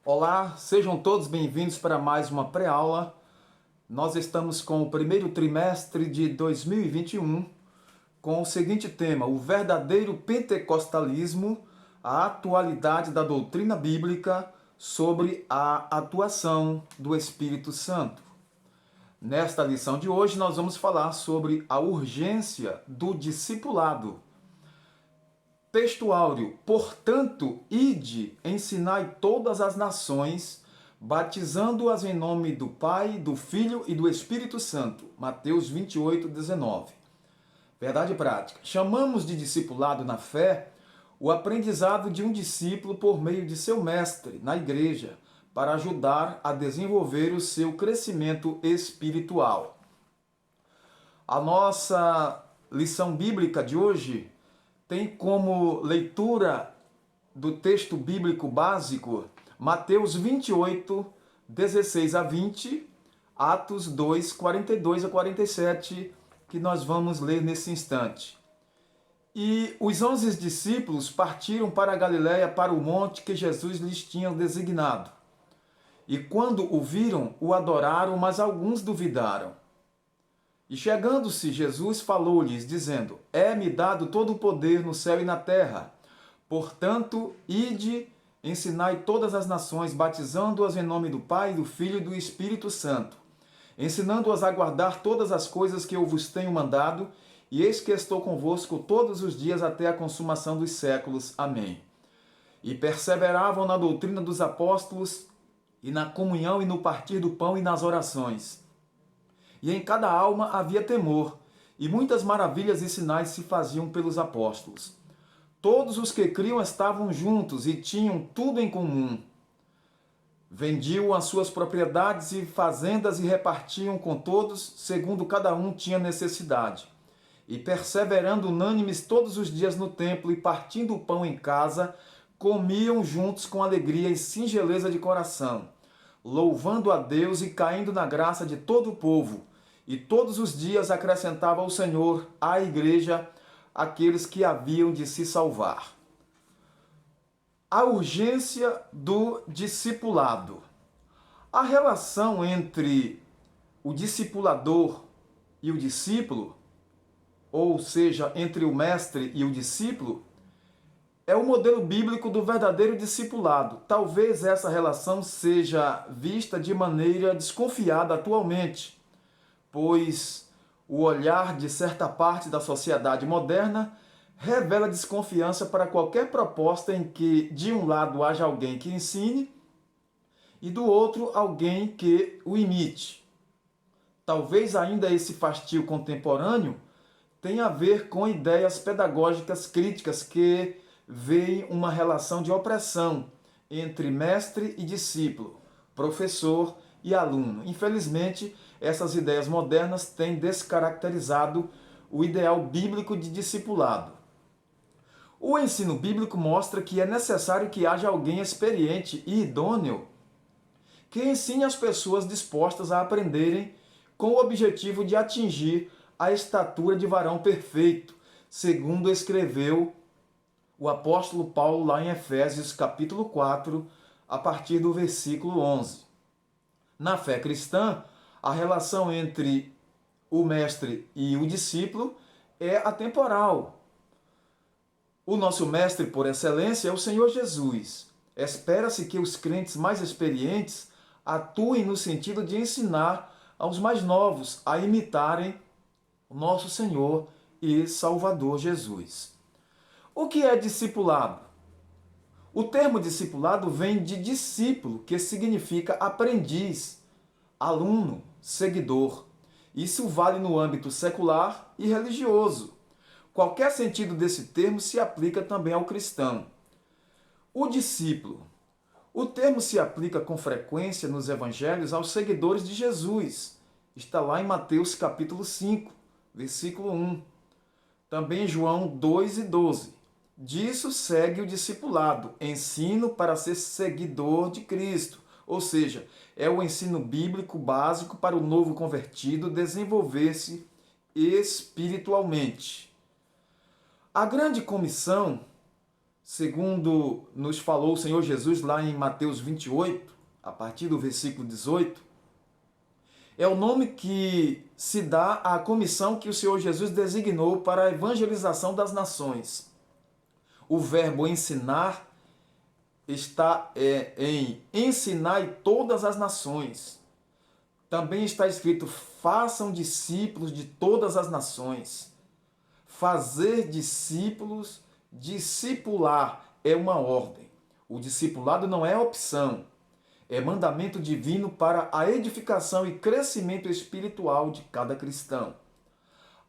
Olá, sejam todos bem-vindos para mais uma pré-aula. Nós estamos com o primeiro trimestre de 2021 com o seguinte tema: o verdadeiro pentecostalismo, a atualidade da doutrina bíblica sobre a atuação do Espírito Santo. Nesta lição de hoje, nós vamos falar sobre a urgência do discipulado. Texto áureo: portanto, ide, ensinai todas as nações, batizando-as em nome do Pai, do Filho e do Espírito Santo. Mateus 28, 19. Verdade prática. Chamamos de discipulado na fé o aprendizado de um discípulo por meio de seu mestre na igreja, para ajudar a desenvolver o seu crescimento espiritual. A nossa lição bíblica de hoje tem como leitura do texto bíblico básico Mateus 28, 16 a 20, Atos 2, 42 a 47, que nós vamos ler nesse instante. E os 11 discípulos partiram para a Galiléia, para o monte que Jesus lhes tinha designado. E quando o viram, o adoraram, mas alguns duvidaram. E chegando-se, Jesus falou-lhes, dizendo: é-me dado todo o poder no céu e na terra. Portanto, ide, ensinai todas as nações, batizando-as em nome do Pai, do Filho e do Espírito Santo, ensinando-as a guardar todas as coisas que eu vos tenho mandado, e eis que estou convosco todos os dias até a consumação dos séculos. Amém. E perseveravam na doutrina dos apóstolos, e na comunhão, e no partir do pão, e nas orações. E em cada alma havia temor, e muitas maravilhas e sinais se faziam pelos apóstolos. Todos os que criam estavam juntos e tinham tudo em comum. Vendiam as suas propriedades e fazendas e repartiam com todos, segundo cada um tinha necessidade. E perseverando unânimes todos os dias no templo e partindo o pão em casa, comiam juntos com alegria e singeleza de coração, louvando a Deus e caindo na graça de todo o povo. E todos os dias acrescentava o Senhor à igreja aqueles que haviam de se salvar. A urgência do discipulado. A relação entre o discipulador e o discípulo, ou seja, entre o mestre e o discípulo, é o modelo bíblico do verdadeiro discipulado. Talvez essa relação seja vista de maneira desconfiada atualmente, pois o olhar de certa parte da sociedade moderna revela desconfiança para qualquer proposta em que, de um lado, haja alguém que ensine e do outro, alguém que o imite. Talvez ainda esse fastio contemporâneo tenha a ver com ideias pedagógicas críticas que veem uma relação de opressão entre mestre e discípulo, professor e aluno. Infelizmente, essas ideias modernas têm descaracterizado o ideal bíblico de discipulado. O ensino bíblico mostra que é necessário que haja alguém experiente e idôneo que ensine as pessoas dispostas a aprenderem com o objetivo de atingir a estatura de varão perfeito, segundo escreveu o apóstolo Paulo lá em Efésios capítulo 4, a partir do versículo 11. Na fé cristã, a relação entre o mestre e o discípulo é atemporal. O nosso mestre por excelência é o Senhor Jesus. Espera-se que os crentes mais experientes atuem no sentido de ensinar aos mais novos a imitarem o nosso Senhor e Salvador Jesus. O que é discipulado? O termo discipulado vem de discípulo, que significa aprendiz, aluno, seguidor. Isso vale no âmbito secular e religioso. Qualquer sentido desse termo se aplica também ao cristão. O discípulo. O termo se aplica com frequência nos evangelhos aos seguidores de Jesus. Está lá em Mateus capítulo 5, versículo 1. Também em João 2 e 12. Disso segue o discipulado, ensino para ser seguidor de Cristo. Ou seja, é o ensino bíblico básico para o novo convertido desenvolver-se espiritualmente. A grande comissão segundo nos falou o Senhor Jesus lá em Mateus 28, a partir do versículo 18, é o nome que se dá à comissão que o Senhor Jesus designou para a evangelização das nações. O verbo ensinar está em ensinai todas as nações. Também está escrito, façam discípulos de todas as nações. Fazer discípulos, discipular é uma ordem. O discipulado não é opção, é mandamento divino para a edificação e crescimento espiritual de cada cristão.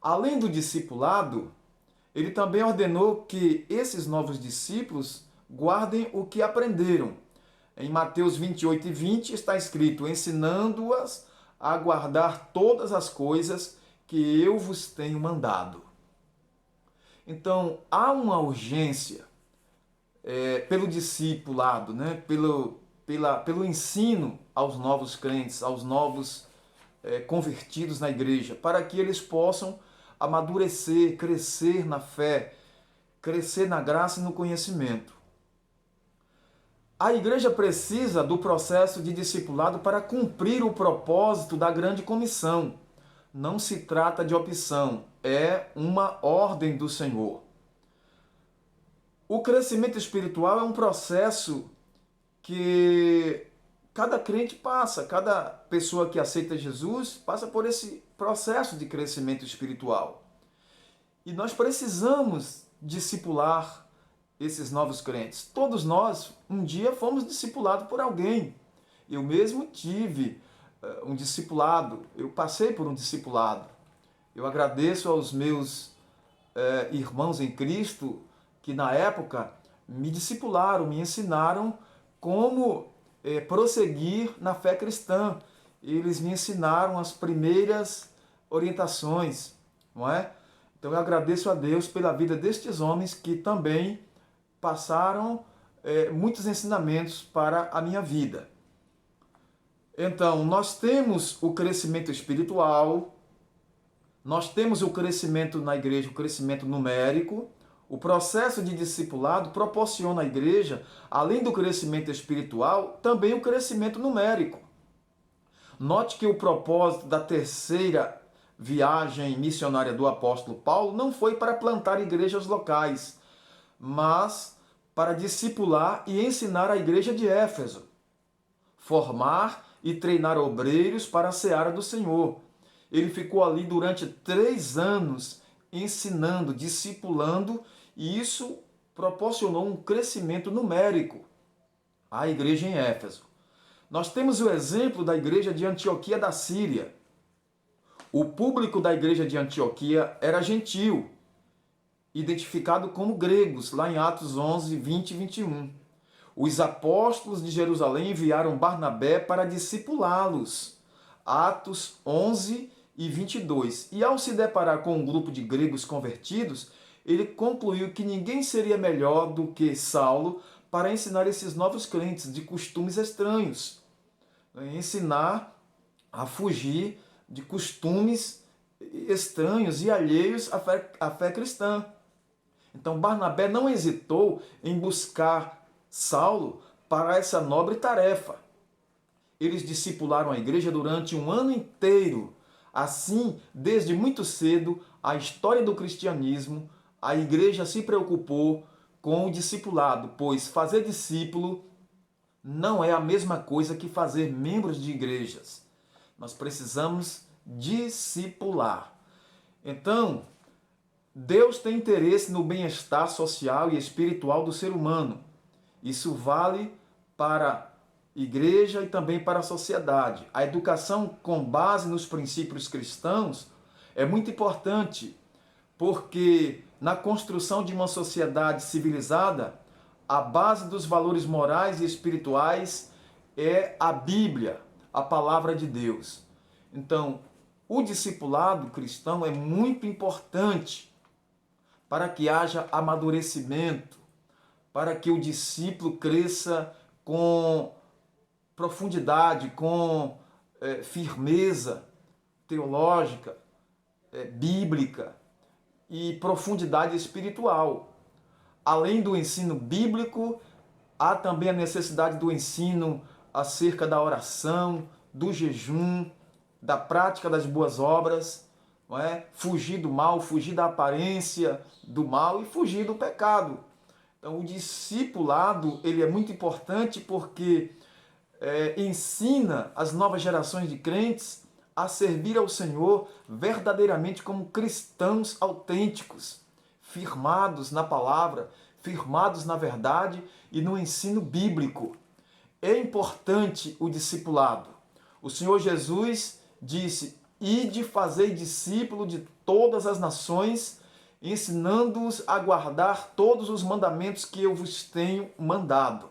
Além do discipulado, ele também ordenou que esses novos discípulos guardem o que aprenderam. Em Mateus 28 e 20 está escrito, ensinando-as a guardar todas as coisas que eu vos tenho mandado. Então, há uma urgência pelo discipulado, né? pelo ensino aos novos crentes, aos novos convertidos na igreja, para que eles possam amadurecer, crescer na fé, crescer na graça e no conhecimento. A igreja precisa do processo de discipulado para cumprir o propósito da grande comissão. Não se trata de opção, é uma ordem do Senhor. O crescimento espiritual é um processo que cada crente passa, cada pessoa que aceita Jesus passa por esse processo de crescimento espiritual. E nós precisamos discipular esses novos crentes. Todos nós, um dia, fomos discipulados por alguém. Eu mesmo tive um discipulado, eu passei por um discipulado. Eu agradeço aos meus irmãos em Cristo que, na época, me discipularam, me ensinaram como prosseguir na fé cristã. Eles me ensinaram as primeiras orientações, não é? Então eu agradeço a Deus pela vida destes homens que também passaram muitos ensinamentos para a minha vida. Então, nós temos o crescimento espiritual, nós temos o crescimento na igreja, o crescimento numérico. O processo de discipulado proporciona à igreja, além do crescimento espiritual, também o crescimento numérico. Note que o propósito da terceira viagem missionária do apóstolo Paulo não foi para plantar igrejas locais, mas para discipular e ensinar a igreja de Éfeso, formar e treinar obreiros para a seara do Senhor. Ele ficou ali durante 3 anos ensinando, discipulando, e isso proporcionou um crescimento numérico à igreja em Éfeso. Nós temos o exemplo da igreja de Antioquia da Síria. O público da igreja de Antioquia era gentil, identificado como gregos, lá em Atos 11, 20 e 21. Os apóstolos de Jerusalém enviaram Barnabé para discipulá-los. Atos 11 e 22. E ao se deparar com um grupo de gregos convertidos, ele concluiu que ninguém seria melhor do que Saulo para ensinar esses novos crentes de costumes estranhos. Ensinar a fugir de costumes estranhos e alheios à fé cristã. Então Barnabé não hesitou em buscar Saulo para essa nobre tarefa. Eles discipularam a igreja durante um ano inteiro. Assim, desde muito cedo, a história do cristianismo, a igreja se preocupou com o discipulado, pois fazer discípulo não é a mesma coisa que fazer membros de igrejas. Nós precisamos discipular. Então, Deus tem interesse no bem-estar social e espiritual do ser humano. Isso vale para a igreja e também para a sociedade. A educação com base nos princípios cristãos é muito importante, porque na construção de uma sociedade civilizada, a base dos valores morais e espirituais é a Bíblia, a palavra de Deus. Então, o discipulado cristão é muito importante para que haja amadurecimento, para que o discípulo cresça com profundidade, com firmeza teológica, bíblica e profundidade espiritual. além do ensino bíblico, há também a necessidade do ensino acerca da oração, do jejum, da prática das boas obras, não é? Fugir do mal, fugir da aparência do mal e fugir do pecado. Então, o discipulado ele é muito importante porque ensina as novas gerações de crentes a servir ao Senhor verdadeiramente como cristãos autênticos, firmados na palavra, firmados na verdade e no ensino bíblico. É importante o discipulado. O Senhor Jesus disse: ide fazei discípulo de todas as nações, ensinando-os a guardar todos os mandamentos que eu vos tenho mandado.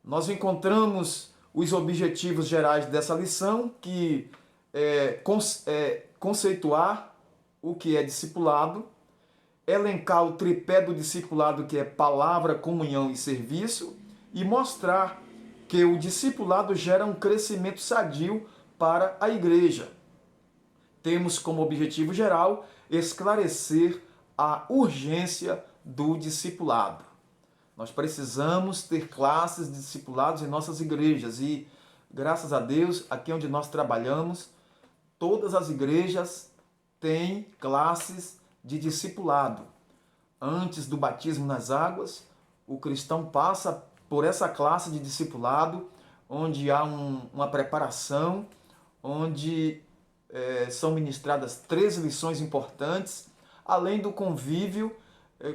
Nós encontramos os objetivos gerais dessa lição, que conceituar o que é discipulado, elencar o tripé do discipulado, que é palavra, comunhão e serviço, e mostrar que o discipulado gera um crescimento sadio para a igreja. Temos como objetivo geral esclarecer a urgência do discipulado. Nós precisamos ter classes de discipulados em nossas igrejas e, graças a Deus, aqui onde nós trabalhamos, todas as igrejas têm classes de discipulado. Antes do batismo nas águas, o cristão passa por essa classe de discipulado, onde há uma preparação, onde são ministradas 3 lições importantes, além do convívio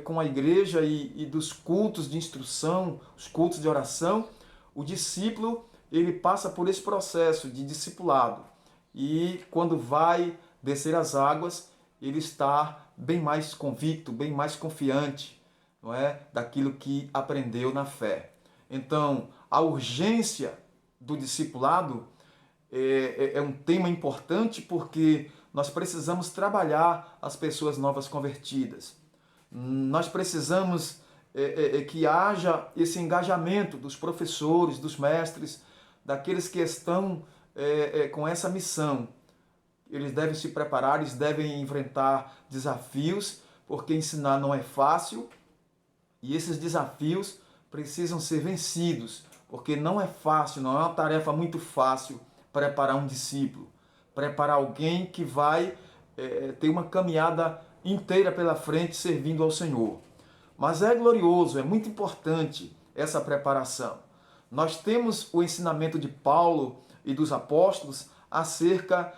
com a igreja e dos cultos de instrução, os cultos de oração. O discípulo ele passa por esse processo de discipulado e quando vai descer as águas, ele está bem mais convicto, bem mais confiante, não é, daquilo que aprendeu na fé. Então, a urgência do discipulado é um tema importante porque nós precisamos trabalhar as pessoas novas convertidas. Nós precisamos que haja esse engajamento dos professores, dos mestres, daqueles que estão com essa missão. Eles devem se preparar, eles devem enfrentar desafios, porque ensinar não é fácil e esses desafios precisam ser vencidos, porque não é fácil, não é uma tarefa muito fácil preparar um discípulo, preparar alguém que vai ter uma caminhada inteira pela frente servindo ao Senhor. Mas é glorioso, é muito importante essa preparação. Nós temos o ensinamento de Paulo e dos apóstolos acerca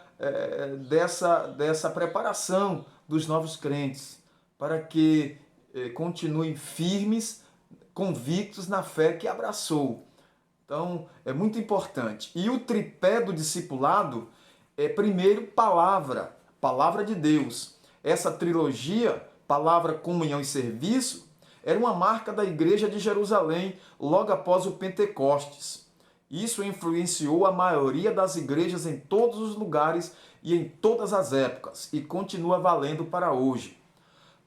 dessa preparação dos novos crentes, para que continuem firmes, convictos na fé que abraçou. Então, é muito importante. E o tripé do discipulado é, primeiro, palavra, palavra de Deus. Essa trilogia, palavra, comunhão e serviço, era uma marca da igreja de Jerusalém logo após o Pentecostes. Isso influenciou a maioria das igrejas em todos os lugares e em todas as épocas e continua valendo para hoje.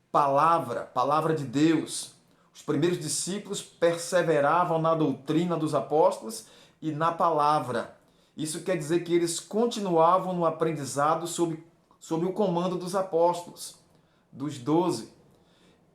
Palavra, palavra de Deus. Os primeiros discípulos perseveravam na doutrina dos apóstolos e na palavra. Isso quer dizer que eles continuavam no aprendizado sob o comando dos apóstolos, dos 12.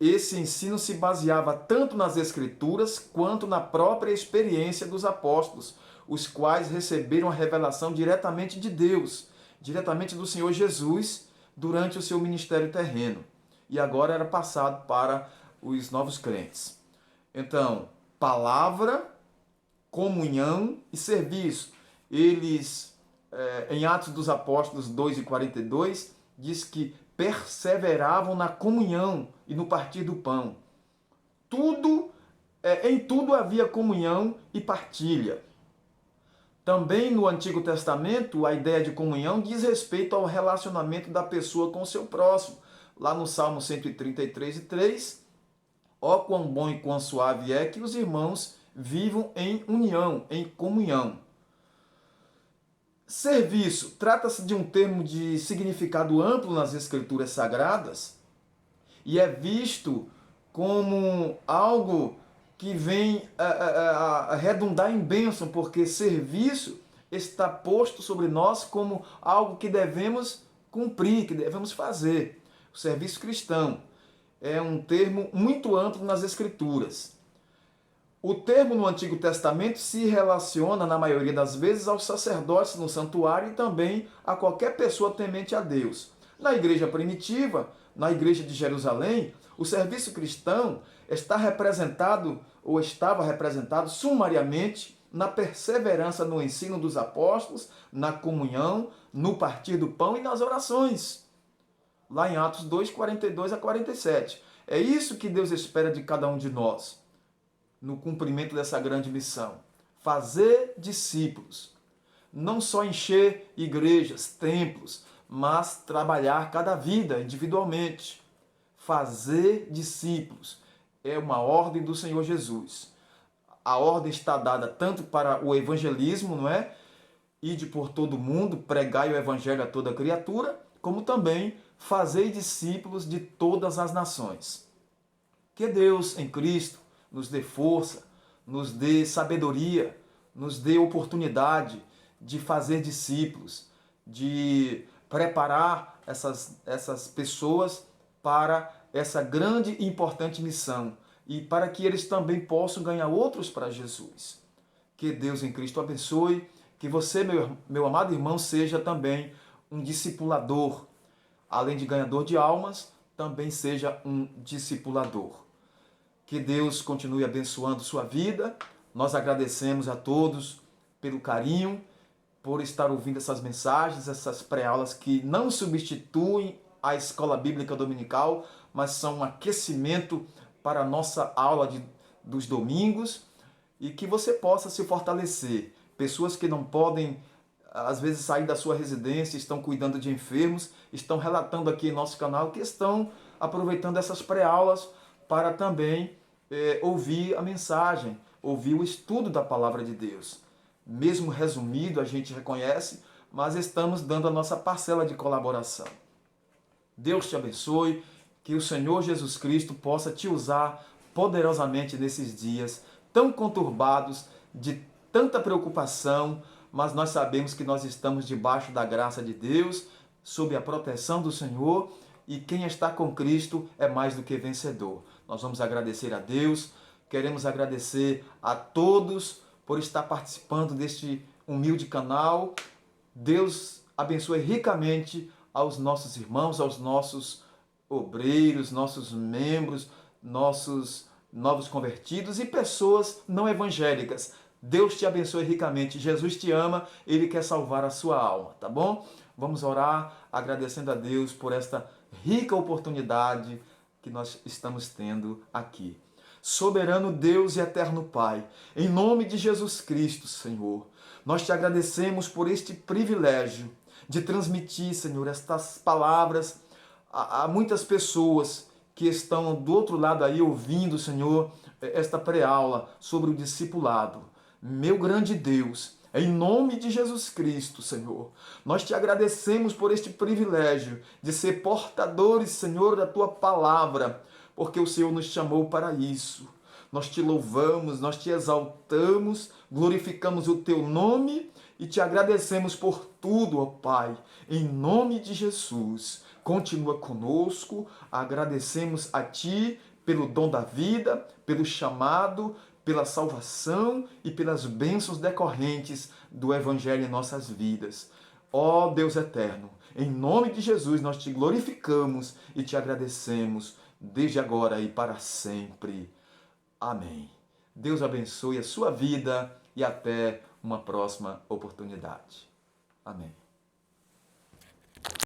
Esse ensino se baseava tanto nas Escrituras quanto na própria experiência dos apóstolos, os quais receberam a revelação diretamente de Deus, diretamente do Senhor Jesus, durante o seu ministério terreno. E agora era passado para os novos crentes. Então, palavra, comunhão e serviço. Eles, em Atos dos Apóstolos 2:42, diz que perseveravam na comunhão e no partir do pão. Em tudo havia comunhão e partilha. Também no Antigo Testamento, a ideia de comunhão diz respeito ao relacionamento da pessoa com o seu próximo. Lá no Salmo 133:3, ó quão bom e quão suave é que os irmãos vivam em união, em comunhão. Serviço. Trata-se de um termo de significado amplo nas Escrituras Sagradas e é visto como algo que vem a redundar em bênção, porque serviço está posto sobre nós como algo que devemos cumprir, que devemos fazer. O serviço cristão. é um termo muito amplo nas Escrituras. O termo no Antigo Testamento se relaciona, na maioria das vezes, aos sacerdotes no santuário e também a qualquer pessoa temente a Deus. Na igreja primitiva, na igreja de Jerusalém, o serviço cristão está representado ou estava representado sumariamente na perseverança no ensino dos apóstolos, na comunhão, no partir do pão e nas orações. Lá em Atos 2, 42 a 47. É isso que Deus espera de cada um de nós, no cumprimento dessa grande missão. Fazer discípulos. Não só encher igrejas, templos, mas trabalhar cada vida individualmente. Fazer discípulos é uma ordem do Senhor Jesus. A ordem está dada tanto para o evangelismo, não é? Ide por todo mundo, pregai o evangelho a toda criatura, como também fazei discípulos de todas as nações. Que Deus em Cristo nos dê força, nos dê sabedoria, nos dê oportunidade de fazer discípulos, de preparar essas pessoas para essa grande e importante missão e para que eles também possam ganhar outros para Jesus. Que Deus em Cristo abençoe, que você, meu amado irmão, seja também um discipulador. Além de ganhador de almas, também seja um discipulador. Que Deus continue abençoando sua vida. Nós agradecemos a todos pelo carinho, por estar ouvindo essas mensagens, essas pré-aulas que não substituem a escola bíblica dominical, mas são um aquecimento para a nossa aula dos domingos e que você possa se fortalecer. Pessoas que não podem, às vezes, sair da sua residência, estão cuidando de enfermos, estão relatando aqui em nosso canal que estão aproveitando essas pré-aulas para também ouvir a mensagem, ouvir o estudo da palavra de Deus. Mesmo resumido, a gente reconhece, mas estamos dando a nossa parcela de colaboração. Deus te abençoe, que o Senhor Jesus Cristo possa te usar poderosamente nesses dias tão conturbados, de tanta preocupação, mas nós sabemos que nós estamos debaixo da graça de Deus, sob a proteção do Senhor, e quem está com Cristo é mais do que vencedor. Nós vamos agradecer a Deus, queremos agradecer a todos por estar participando deste humilde canal. Deus abençoe ricamente aos nossos irmãos, aos nossos obreiros, nossos membros, nossos novos convertidos e pessoas não evangélicas. Deus te abençoe ricamente. Jesus te ama, Ele quer salvar a sua alma, tá bom? Vamos orar agradecendo a Deus por esta rica oportunidade que nós estamos tendo aqui. Soberano Deus e eterno Pai, em nome de Jesus Cristo, Senhor, nós te agradecemos por este privilégio de transmitir, Senhor, estas palavras a muitas pessoas que estão do outro lado aí ouvindo, Senhor, esta pré-aula sobre o discipulado. Meu grande Deus, em nome de Jesus Cristo, Senhor, nós te agradecemos por este privilégio de ser portadores, Senhor, da tua palavra, porque o Senhor nos chamou para isso. Nós te louvamos, nós te exaltamos, glorificamos o teu nome e te agradecemos por tudo, ó Pai, em nome de Jesus. Continua conosco, agradecemos a ti pelo dom da vida, pelo chamado, pela salvação e pelas bênçãos decorrentes do Evangelho em nossas vidas. Ó Deus eterno, em nome de Jesus nós te glorificamos e te agradecemos desde agora e para sempre. Amém. Deus abençoe a sua vida e até uma próxima oportunidade. Amém.